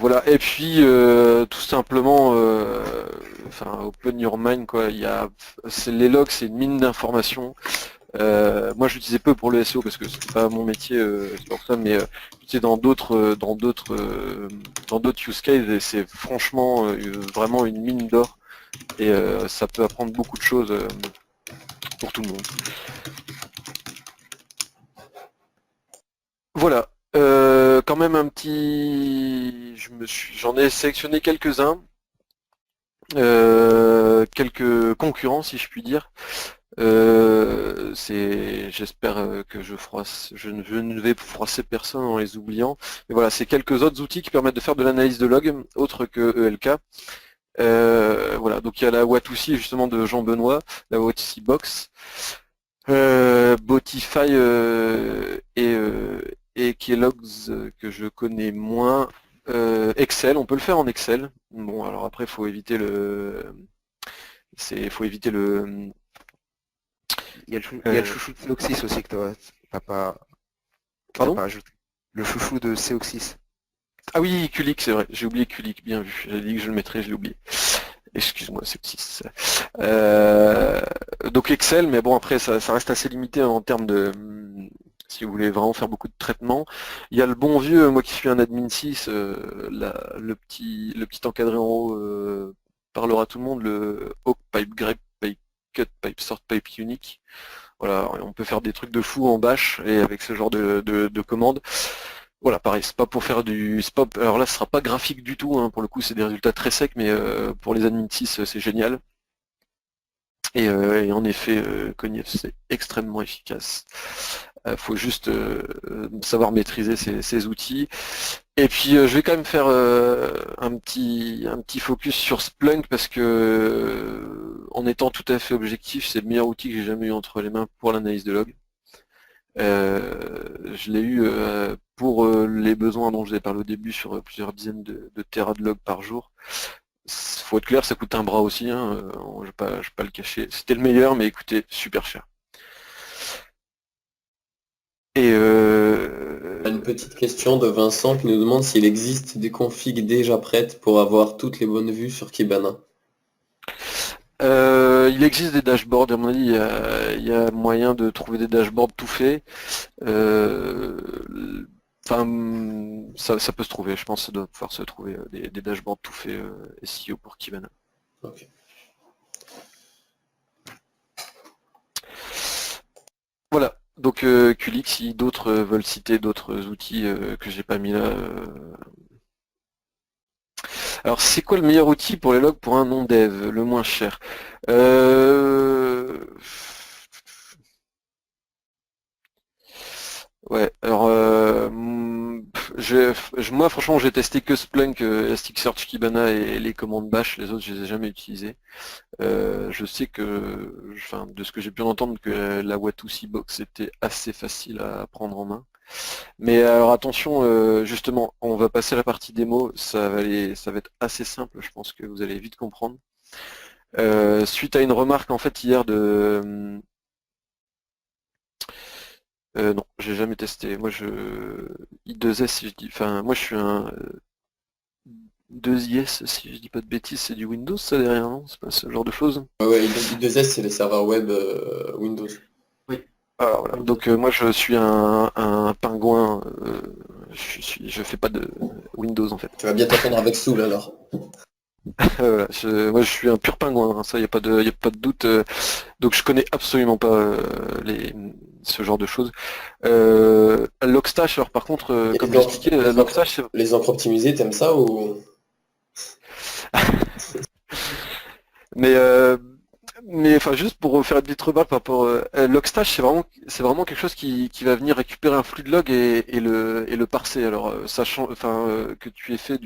Speaker 1: Voilà, et puis tout simplement, enfin, open your mind quoi. Les logs, c'est une mine d'informations. Moi, j'utilisais peu pour le SEO parce que c'était pas mon métier, c'est pour ça, mais j'utilisais dans d'autres use cases et c'est franchement vraiment une mine d'or et ça peut apprendre beaucoup de choses pour tout le monde. Voilà. Quand même un petit, j'en ai sélectionné quelques-uns, quelques concurrents si je puis dire. J'espère que je ne vais froisser personne en les oubliant. Mais voilà, c'est quelques autres outils qui permettent de faire de l'analyse de log autre que ELK. Voilà, donc il y a la Watusi justement de Jean Benoît, la Watusi Box, Botify et Kellogg's que je connais moins. Excel, on peut le faire en Excel. Bon, alors après, faut éviter
Speaker 3: Il y a le chouchou de Seoxys aussi que t'as
Speaker 1: Pardon?
Speaker 3: pas ajouté. Le chouchou de Seoxys.
Speaker 1: Ah oui, Kulik, c'est vrai, j'ai oublié Kulik, bien vu. J'ai dit que je le mettrais, je l'ai oublié. Excuse-moi, c'est petit. Donc Excel, mais bon après ça reste assez limité en termes de si vous voulez vraiment faire beaucoup de traitements. Il y a le bon vieux, moi qui suis un admin 6, le petit encadré en haut parlera à tout le monde, le Hawk Pipe Grep, Pipe Cut, Pipe Sort, Pipe Unique. Voilà, on peut faire des trucs de fou en bash et avec ce genre de commandes. Voilà, pareil, c'est pas pour faire alors là ce sera pas graphique du tout, hein, pour le coup c'est des résultats très secs, mais pour les admin 6 c'est génial. Et en effet, Cognev c'est extrêmement efficace. Faut juste savoir maîtriser ces outils. Et puis je vais quand même faire un petit focus sur Splunk parce que en étant tout à fait objectif, c'est le meilleur outil que j'ai jamais eu entre les mains pour l'analyse de log. Je l'ai eu pour les besoins dont je vous ai parlé au début sur plusieurs dizaines de terras de log par jour. Faut être clair, ça coûte un bras aussi, hein, je vais pas le cacher. C'était le meilleur, mais écoutez, super cher. Et
Speaker 2: Une petite question de Vincent qui nous demande s'il existe des configs déjà prêtes pour avoir toutes les bonnes vues sur Kibana.
Speaker 1: il existe des dashboards, à mon avis, il y a moyen de trouver des dashboards tout faits. Enfin, ça peut se trouver, je pense que ça doit pouvoir se trouver des dashboards tout faits SEO pour Kibana.
Speaker 2: Ok.
Speaker 1: Voilà, donc Qlik, si d'autres veulent citer d'autres outils que j'ai pas mis là. Alors c'est quoi le meilleur outil pour les logs pour un non-dev, le moins cher? Ouais, alors moi franchement j'ai testé que Splunk, Elasticsearch, Kibana et les commandes bash, les autres je les ai jamais utilisés. Je sais que, enfin, de ce que j'ai pu entendre, que la Watusi Box était assez facile à prendre en main. Mais alors attention, justement, on va passer à la partie démo, ça va être assez simple, je pense que vous allez vite comprendre. Suite à une remarque en fait hier de... non, j'ai jamais testé. Moi I2S si je dis. Enfin moi je suis un 2IS si je dis pas de bêtises, c'est du Windows ça derrière, non? C'est pas ce genre de choses.
Speaker 2: Ouais, I2S, c'est les serveurs web Windows.
Speaker 1: Alors, voilà. Donc moi je suis un pingouin, je fais pas de Windows en fait.
Speaker 2: Tu vas bien t'entendre avec Soul alors.
Speaker 1: Voilà, moi je suis un pur pingouin, hein, ça y a pas de doute. Donc je connais absolument pas ce genre de choses. Logstash, alors par contre,
Speaker 2: Et
Speaker 1: comme
Speaker 2: les encres,
Speaker 1: j'expliquais,
Speaker 2: les encres-
Speaker 1: Logstash,
Speaker 2: les encres optimisées, t'aimes ça ou...
Speaker 1: mais enfin juste pour faire une petite remarque par rapport Logstash, c'est vraiment quelque chose qui va venir récupérer un flux de log et le parser. Alors sachant enfin que tu aies fait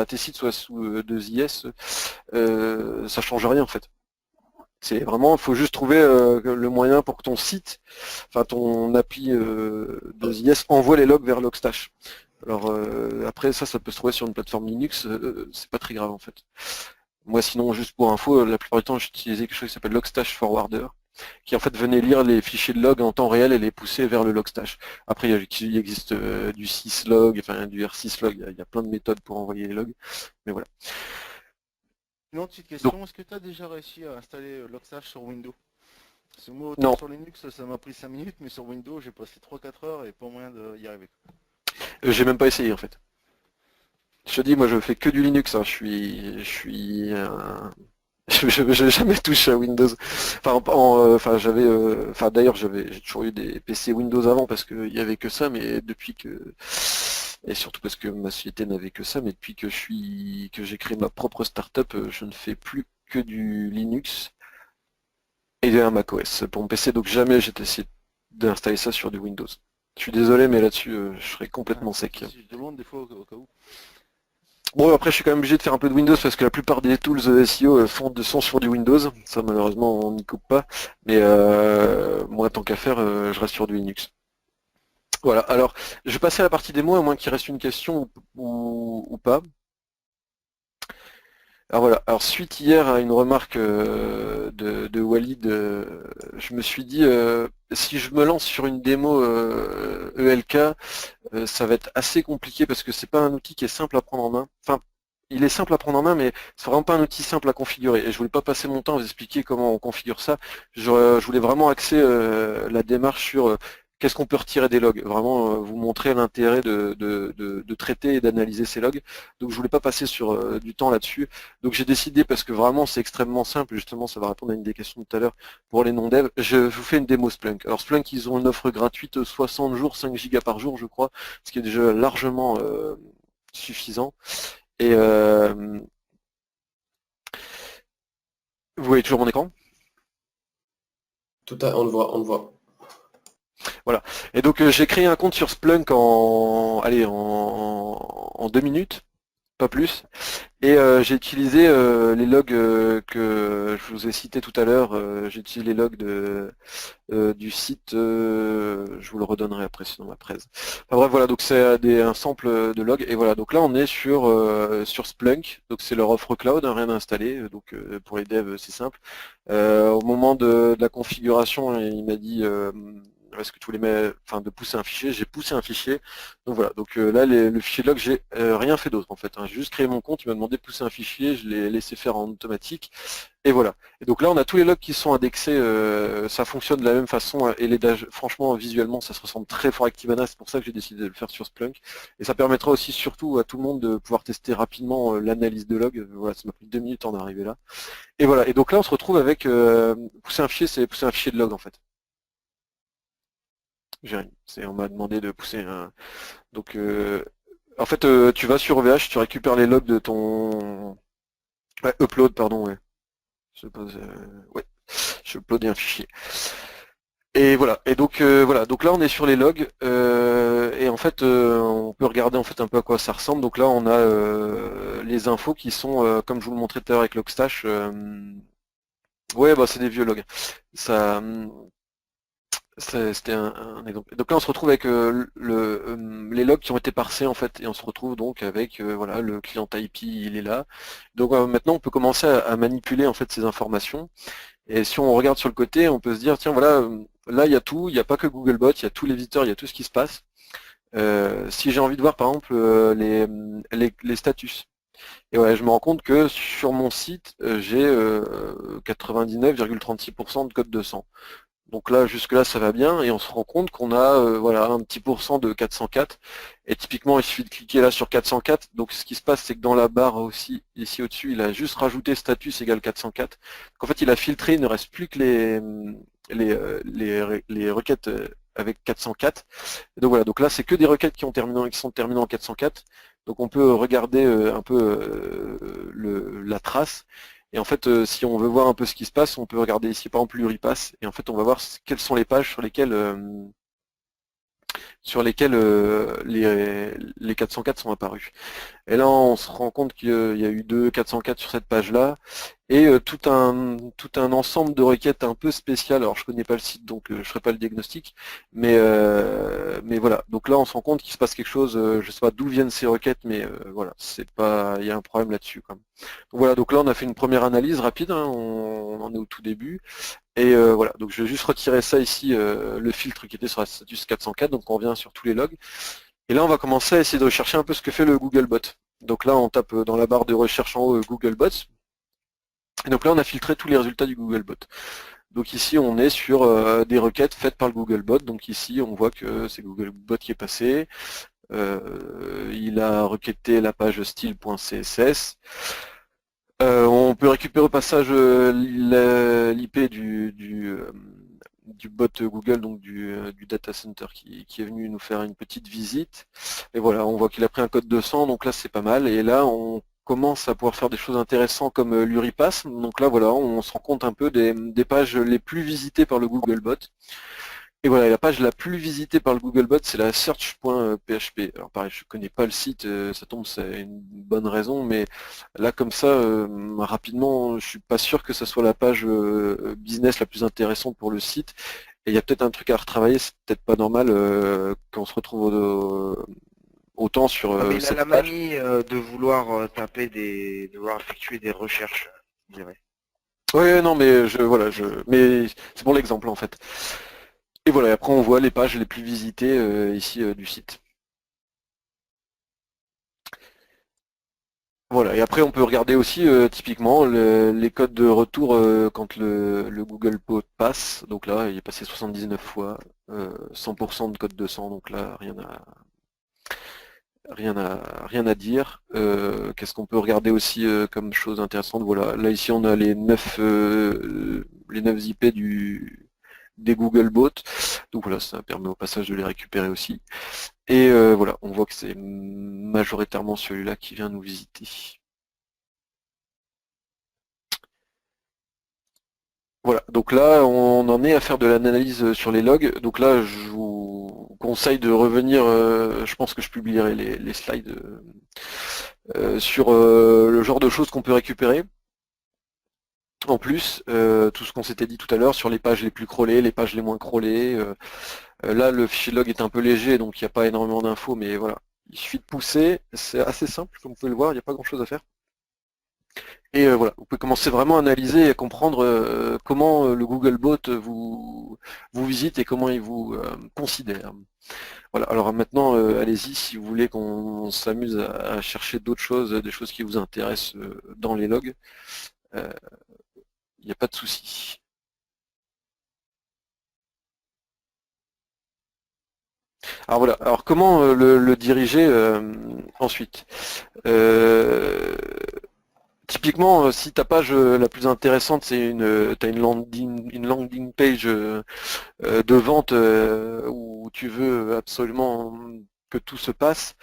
Speaker 1: tes sites soient sous 2IS, ça change rien en fait. C'est vraiment, il faut juste trouver le moyen pour que ton site, enfin ton appli 2IS envoie les logs vers Logstash. Alors après ça peut se trouver sur une plateforme Linux, c'est pas très grave en fait. Moi sinon, juste pour info, la plupart du temps j'utilisais quelque chose qui s'appelle Logstash Forwarder, qui en fait venait lire les fichiers de log en temps réel et les pousser vers le Logstash. Après il existe du syslog, enfin du R6log, il y a plein de méthodes pour envoyer les logs, mais voilà.
Speaker 5: Une autre petite
Speaker 1: Donc
Speaker 5: question, est-ce que tu as déjà réussi à installer Logstash sur Windows? Parce que moi, autant
Speaker 1: non,
Speaker 5: sur Linux, ça m'a pris 5 minutes, mais sur Windows, j'ai passé 3-4 heures et pas moyen d'y arriver.
Speaker 1: j'ai même pas essayé en fait. Je te dis, moi je fais que du Linux, hein. Je suis j'ai jamais touché à Windows. Enfin j'avais, enfin d'ailleurs j'ai toujours eu des PC Windows avant parce qu'il y avait que ça, mais depuis que et surtout parce que ma société n'avait que ça, mais depuis que j'ai créé ma propre startup, je ne fais plus que du Linux et un macOS pour mon PC, donc jamais j'ai essayé d'installer ça sur du Windows. Je suis désolé, mais là-dessus je serais
Speaker 5: Ah,
Speaker 1: complètement sec.
Speaker 5: si je demande des fois au cas où.
Speaker 1: Bon, après, je suis quand même obligé de faire un peu de Windows parce que la plupart des tools SEO sont sur du Windows. Ça, malheureusement, on n'y coupe pas. Mais moi, tant qu'à faire, je reste sur du Linux. Voilà. Alors, je vais passer à la partie démo, à moins qu'il reste une question ou pas. Alors voilà. Alors, suite hier à une remarque de Walid, je me suis dit, si je me lance sur une démo ELK, ça va être assez compliqué parce que c'est pas un outil qui est simple à prendre en main. Enfin, il est simple à prendre en main, mais c'est vraiment pas un outil simple à configurer. Et je voulais pas passer mon temps à vous expliquer comment on configure ça. Je voulais vraiment axer la démarche sur qu'est-ce qu'on peut retirer des logs. Vraiment vous montrer l'intérêt de traiter et d'analyser ces logs. Donc je voulais pas passer sur du temps là-dessus. Donc j'ai décidé, parce que vraiment c'est extrêmement simple, justement ça va répondre à une des questions de tout à l'heure pour les non-devs, je vous fais une démo Splunk. Alors Splunk, ils ont une offre gratuite 60 jours, 5 gigas par jour je crois, ce qui est déjà largement suffisant. Et vous voyez toujours mon écran?
Speaker 2: On le voit, on le voit.
Speaker 1: Voilà. Et donc j'ai créé un compte sur Splunk en 2 minutes, pas plus. Et j'ai utilisé les logs que je vous ai cités tout à l'heure. J'ai utilisé les logs du site, je vous le redonnerai après sinon ma presse. Enfin bref, voilà, donc c'est un sample de log. Et voilà, donc là on est sur Splunk, donc c'est leur offre cloud, hein, rien à installer. Donc pour les devs c'est simple. Au moment de la configuration, il m'a dit est-ce que tu voulais de pousser un fichier, j'ai poussé un fichier. Donc voilà, donc là le fichier log, j'ai rien fait d'autre en fait, hein. J'ai juste créé mon compte, il m'a demandé de pousser un fichier, je l'ai laissé faire en automatique, et voilà. Et donc là on a tous les logs qui sont indexés, ça fonctionne de la même façon, et franchement visuellement ça se ressemble très fort avec Kibana, c'est pour ça que j'ai décidé de le faire sur Splunk. Et ça permettra aussi surtout à tout le monde de pouvoir tester rapidement l'analyse de log. Voilà, ça m'a pris 2 minutes en arriver là. Et voilà, et donc là on se retrouve avec pousser un fichier, c'est pousser un fichier de log en fait. On m'a demandé de pousser un. Donc en fait tu vas sur OVH, tu récupères les logs de ton. Ouais, upload, pardon, ouais. Ouais, je uploadais un fichier. Et voilà, et donc voilà, donc là on est sur les logs, et en fait on peut regarder en fait un peu à quoi ça ressemble. Donc là on a les infos qui sont, comme je vous le montrais tout à l'heure avec Logstash, ouais bah c'est des vieux logs. Ça, C'était un exemple. Donc là, on se retrouve avec les logs qui ont été parsés en fait, et on se retrouve donc avec voilà le client IP, il est là. Donc maintenant, on peut commencer à manipuler en fait ces informations. Et si on regarde sur le côté, on peut se dire tiens voilà, là il y a tout, il n'y a pas que Googlebot, il y a tous les visiteurs, il y a tout ce qui se passe. Si j'ai envie de voir par exemple les statuts. Et ouais, je me rends compte que sur mon site, j'ai 99,36% de code 200. Donc là, jusque-là, ça va bien, et on se rend compte qu'on a voilà, un petit pourcent de 404. Et typiquement, il suffit de cliquer là sur 404. Donc ce qui se passe, c'est que dans la barre aussi, ici au-dessus, il a juste rajouté status égale 404. Donc en fait, il a filtré, il ne reste plus que les requêtes avec 404. Et donc voilà, donc là, c'est que des requêtes qui sont terminées en 404. Donc on peut regarder un peu la trace. Et en fait, si on veut voir un peu ce qui se passe, on peut regarder ici par exemple l'Uripass, et en fait on va voir quelles sont les pages sur lesquelles les 404 sont apparus. Et là, on se rend compte qu'il y a eu deux 404 sur cette page-là, et tout un ensemble de requêtes un peu spéciales. Alors, je connais pas le site, donc je ferai pas le diagnostic, mais voilà. Donc là, on se rend compte qu'il se passe quelque chose. Je sais pas d'où viennent ces requêtes, mais voilà, c'est pas, il y a un problème là-dessus, quand même. Donc voilà. Donc là, on a fait une première analyse rapide, hein, on en est au tout début. Et voilà, donc je vais juste retirer ça ici, le filtre qui était sur la status 404, donc on revient sur tous les logs. Et là on va commencer à essayer de rechercher un peu ce que fait le Googlebot. Donc là on tape dans la barre de recherche en haut Googlebots. Et donc là on a filtré tous les résultats du Googlebot. Donc ici on est sur des requêtes faites par le Googlebot. Donc ici on voit que c'est Googlebot qui est passé. Il a requêté la page style.css. On peut récupérer au passage l'IP du bot Google, donc du data center qui est venu nous faire une petite visite. Et voilà, on voit qu'il a pris un code 200, donc là c'est pas mal. Et là on commence à pouvoir faire des choses intéressantes comme l'Uripass. Donc là voilà, on se rend compte un peu des pages les plus visitées par le Googlebot. Et voilà, la page la plus visitée par le Googlebot, c'est la search.php. Alors pareil, je connais pas le site, ça tombe, c'est une bonne raison, mais là comme ça, rapidement, je suis pas sûr que ce soit la page business la plus intéressante pour le site. Et il y a peut-être un truc à retravailler, c'est peut-être pas normal qu'on se retrouve autant sur
Speaker 3: Ah, mais il a
Speaker 1: cette
Speaker 3: la
Speaker 1: page.
Speaker 3: manie de vouloir de vouloir effectuer des recherches, je dirais.
Speaker 1: Ouais, non, mais mais c'est pour l'exemple en fait. Et voilà, après on voit les pages les plus visitées ici du site. Voilà, et après on peut regarder aussi typiquement les codes de retour quand le Google Pod passe. Donc là, il est passé 79 fois, 100% de code 200, donc là, rien à dire. Qu'est-ce qu'on peut regarder aussi comme chose intéressante? Voilà, là ici on a les 9 IP des Googlebots. Donc voilà, ça permet au passage de les récupérer aussi. Et voilà, on voit que c'est majoritairement celui-là qui vient nous visiter. Voilà, donc là on en est à faire de l'analyse sur les logs. Donc là je vous conseille de revenir, je pense que je publierai les slides sur le genre de choses qu'on peut récupérer. En plus, tout ce qu'on s'était dit tout à l'heure sur les pages les plus crawlées, les pages les moins crawlées. Là, le fichier log est un peu léger, donc il n'y a pas énormément d'infos, mais voilà. Il suffit de pousser, c'est assez simple, comme vous pouvez le voir, il n'y a pas grand-chose à faire. Et voilà, vous pouvez commencer vraiment à analyser et à comprendre comment le Googlebot vous visite et comment il vous considère. Voilà, alors maintenant, allez-y si vous voulez qu'on s'amuse à chercher d'autres choses, des choses qui vous intéressent dans les logs. Il n'y a pas de souci. Alors voilà, alors comment le diriger ensuite typiquement, si ta page la plus intéressante, c'est t'as une landing page de vente où tu veux absolument que tout se passe,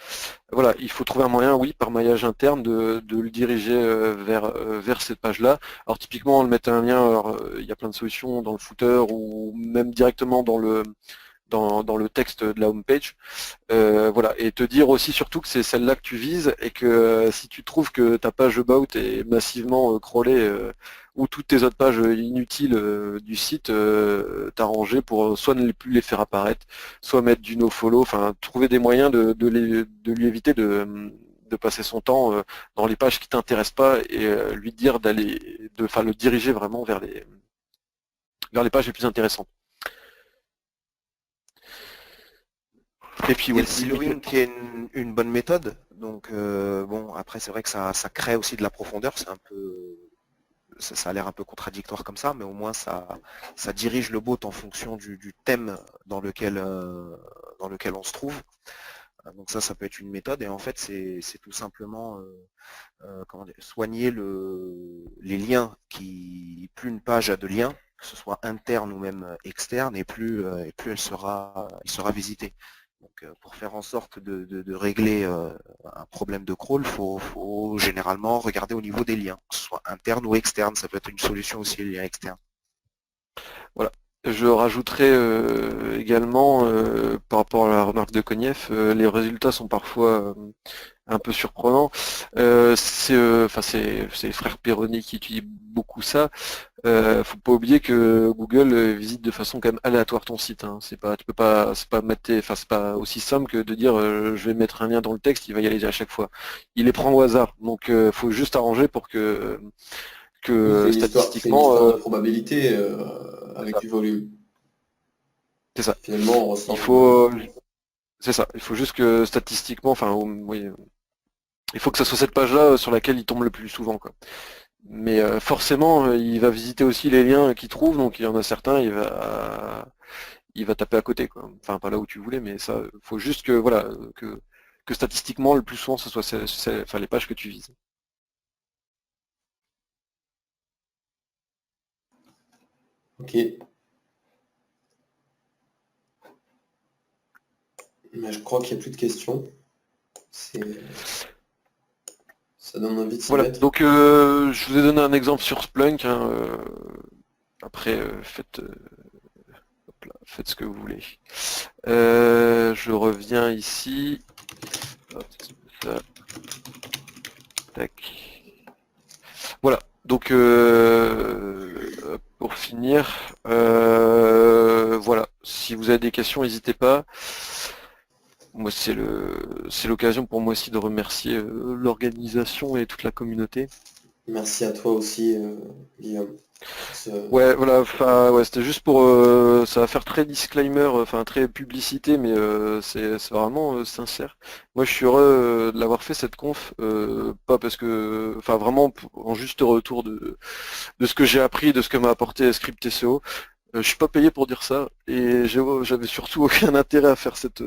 Speaker 1: voilà, il faut trouver un moyen, oui, par maillage interne, de le diriger vers cette page-là. Alors typiquement, le mettre un lien, alors, il y a plein de solutions dans le footer ou même directement dans le texte de la homepage. Voilà, et te dire aussi surtout que c'est celle-là que tu vises et que si tu trouves que ta page about est massivement crawlée ou toutes tes autres pages inutiles du site, t'arranger pour soit ne plus les faire apparaître, soit mettre du nofollow, enfin trouver des moyens de lui éviter de passer son temps dans les pages qui t'intéressent pas et lui dire enfin le diriger vraiment vers les pages les plus intéressantes. Et puis
Speaker 3: Il y a
Speaker 1: oui,
Speaker 3: le siloing qui est une bonne méthode. Donc bon, après c'est vrai que ça crée aussi de la profondeur. C'est un peu, ça a l'air un peu contradictoire comme ça, mais au moins ça dirige le bot en fonction du thème dans lequel on se trouve. Donc ça peut être une méthode. Et en fait c'est tout simplement comment dire, soigner les liens plus une page a de liens, que ce soit interne ou même externe, et plus il sera visité. Donc pour faire en sorte de régler un problème de crawl, faut généralement regarder au niveau des liens, que ce soit interne ou externe. Ça peut être une solution aussi, les liens externes.
Speaker 1: voilà. Je rajouterai également, par rapport à la remarque de Koniev, les résultats sont parfois un peu surprenants. C'est les frères Perroni qui étudient beaucoup ça. Faut pas oublier que Google visite de façon quand même aléatoire ton site. Hein. C'est pas c'est pas aussi simple que de dire je vais mettre un lien dans le texte, il va y aller à chaque fois. Il les prend au hasard. Donc faut juste arranger pour que
Speaker 2: C'est
Speaker 1: statistiquement.
Speaker 2: une histoire de probabilité avec du volume.
Speaker 1: C'est ça.
Speaker 2: Finalement, on ressent.
Speaker 1: C'est ça. Il faut juste que statistiquement, enfin, oui, il faut que ça soit cette page-là sur laquelle il tombe le plus souvent, quoi. Mais forcément, il va visiter aussi les liens qu'il trouve, donc il y en a certains, il va taper à côté, quoi. Enfin, pas là où tu voulais, mais ça, faut juste que, voilà, que statistiquement, le plus souvent, ce soit enfin, les pages que tu vises.
Speaker 2: Ok. Mais je crois qu'il n'y a plus de questions. Ça donne envie de s'y
Speaker 1: Voilà,
Speaker 2: mettre.
Speaker 1: donc je vous ai donné un exemple sur Splunk. Hein, après, faites ce que vous voulez. Je reviens ici. Hop, ça. Tac. Voilà, donc pour finir, voilà, si vous avez des questions, n'hésitez pas. Moi, c'est l'occasion pour moi aussi de remercier l'organisation et toute la communauté.
Speaker 2: Merci à toi aussi, Guillaume.
Speaker 1: Ouais, voilà, enfin, ouais, c'était juste pour, ça va faire très disclaimer, enfin très publicité, mais c'est vraiment sincère. Moi, je suis heureux de l'avoir fait cette conf, pas parce que, enfin vraiment en juste retour de ce que j'ai appris, de ce que m'a apporté Script TCO. Je suis pas payé pour dire ça et j'avais surtout aucun intérêt à faire cette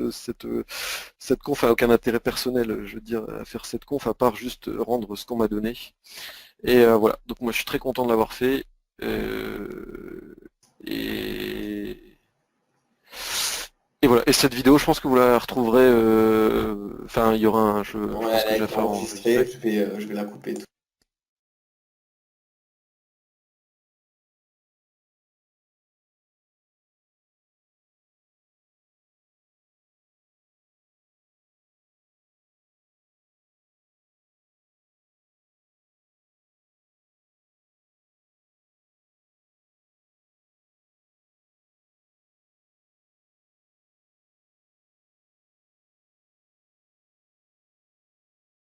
Speaker 1: conf, enfin, aucun intérêt personnel, je veux dire, à faire cette conf à part juste rendre ce qu'on m'a donné. Et voilà, donc moi je suis très content de l'avoir fait. Et voilà, et cette vidéo, je pense que vous la retrouverez, enfin il y aura un jeu, je
Speaker 2: Ouais,
Speaker 1: pense que
Speaker 2: elle
Speaker 1: je
Speaker 2: a
Speaker 1: vais
Speaker 2: été
Speaker 1: faire
Speaker 2: enregistrée, je vais la couper tout